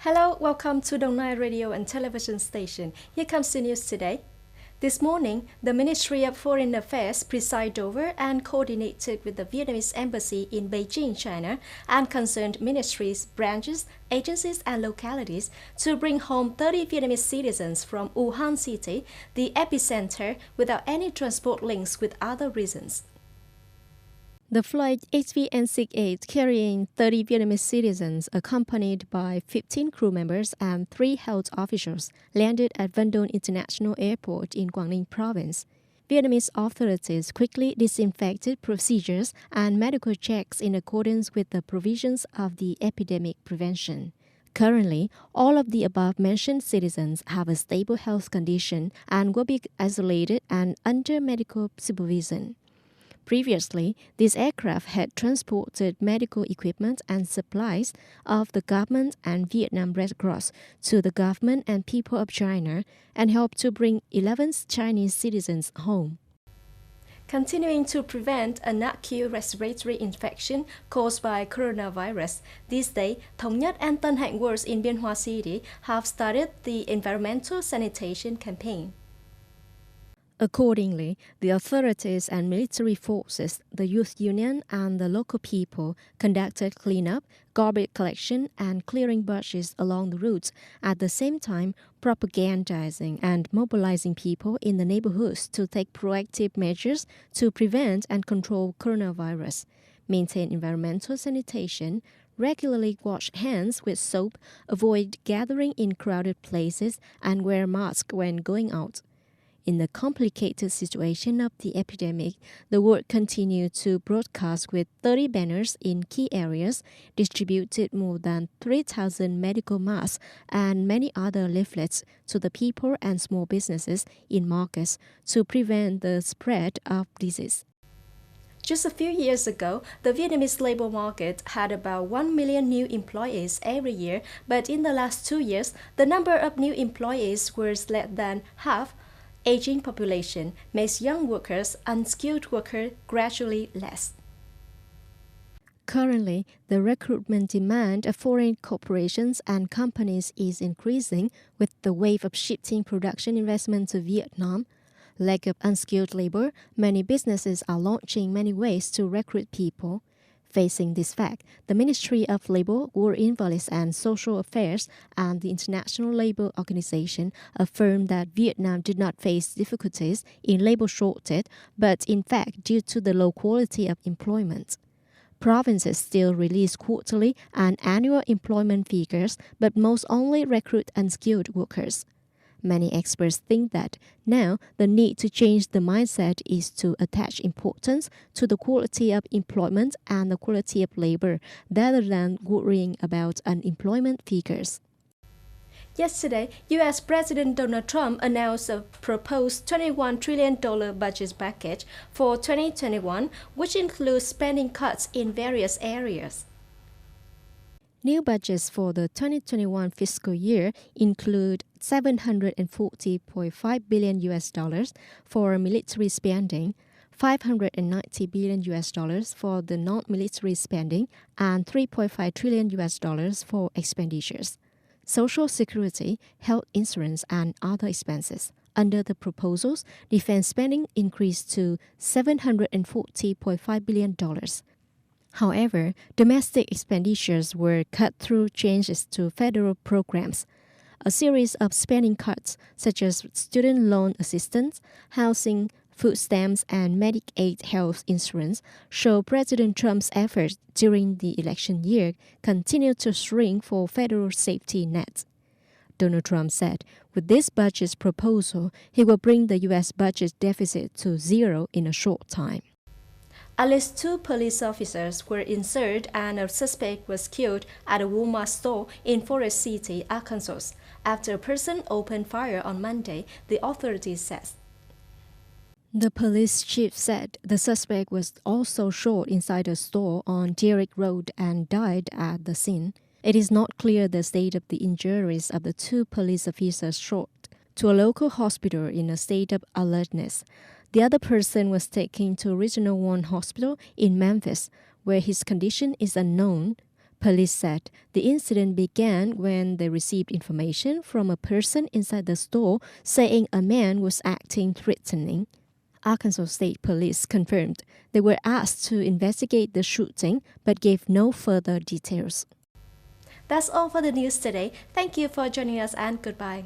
Hello, welcome to Đồng Nai Radio and Television Station. Here comes the news today. This morning, the Ministry of Foreign Affairs presided over and coordinated with the Vietnamese Embassy in Beijing, China, and concerned ministries, branches, agencies, and localities to bring home 30 Vietnamese citizens from Wuhan City, the epicenter, without any transport links with other reasons. The flight HVN68 carrying 30 Vietnamese citizens accompanied by 15 crew members and 3 health officials landed at Van Don International Airport in Quảng Ninh Province. Vietnamese authorities quickly disinfected procedures and medical checks in accordance with the provisions of the epidemic prevention. Currently, all of the above-mentioned citizens have a stable health condition and will be isolated and under medical supervision. Previously, this aircraft had transported medical equipment and supplies of the government and Vietnam Red Cross to the government and people of China and helped to bring 11 Chinese citizens home. Continuing to prevent an acute respiratory infection caused by coronavirus, this day, Thống Nhất and Tân Hạnh wards in Bien Hoa City have started the environmental sanitation campaign. Accordingly, the authorities and military forces, the youth union, and the local people conducted cleanup, garbage collection, and clearing bushes along the routes, at the same time propagandizing and mobilizing people in the neighborhoods to take proactive measures to prevent and control coronavirus, maintain environmental sanitation, regularly wash hands with soap, avoid gathering in crowded places, and wear masks when going out. In the complicated situation of the epidemic, the work continued to broadcast with 30 banners in key areas, distributed more than 3,000 medical masks and many other leaflets to the people and small businesses in markets to prevent the spread of disease. Just a few years ago, the Vietnamese labor market had about 1 million new employees every year, but in the last 2 years, the number of new employees was less than half. Aging population makes young workers, unskilled workers gradually less. Currently, the recruitment demand of foreign corporations and companies is increasing with the wave of shifting production investment to Vietnam. Lack of unskilled labor, many businesses are launching many ways to recruit people. Facing this fact, the Ministry of Labor, Work Invalids and Social Affairs and the International Labour Organization affirmed that Vietnam did not face difficulties in labor shortage, but in fact due to the low quality of employment. Provinces still release quarterly and annual employment figures, but most only recruit unskilled workers. Many experts think that now the need to change the mindset is to attach importance to the quality of employment and the quality of labor rather than worrying about unemployment figures. Yesterday, U.S. President Donald Trump announced a proposed $21 trillion budget package for 2021, which includes spending cuts in various areas. New budgets for the 2021 fiscal year include $740.5 billion for military spending, $590 billion for the non-military spending, and $3.5 trillion for expenditures. Social security, health insurance, and other expenses. Under the proposals, defense spending increased to $740.5 billion. However, domestic expenditures were cut through changes to federal programs. A series of spending cuts, such as student loan assistance, housing, food stamps, and Medicaid health insurance, show President Trump's efforts during the election year continue to shrink for federal safety nets. Donald Trump said, with this budget proposal, he will bring the U.S. budget deficit to zero in a short time. At least 2 police officers were injured and a suspect was killed at a Walmart store in Forest City, Arkansas, after a person opened fire on Monday, the authorities said. The police chief said the suspect was also shot inside a store on Derrick Road and died at the scene. It is not clear the state of the injuries of the 2 police officers shot to a local hospital in a state of alertness. The other person was taken to Regional 1 Hospital in Memphis, where his condition is unknown. Police said the incident began when they received information from a person inside the store saying a man was acting threatening. Arkansas State Police confirmed they were asked to investigate the shooting but gave no further details. That's all for the news today. Thank you for joining us and goodbye.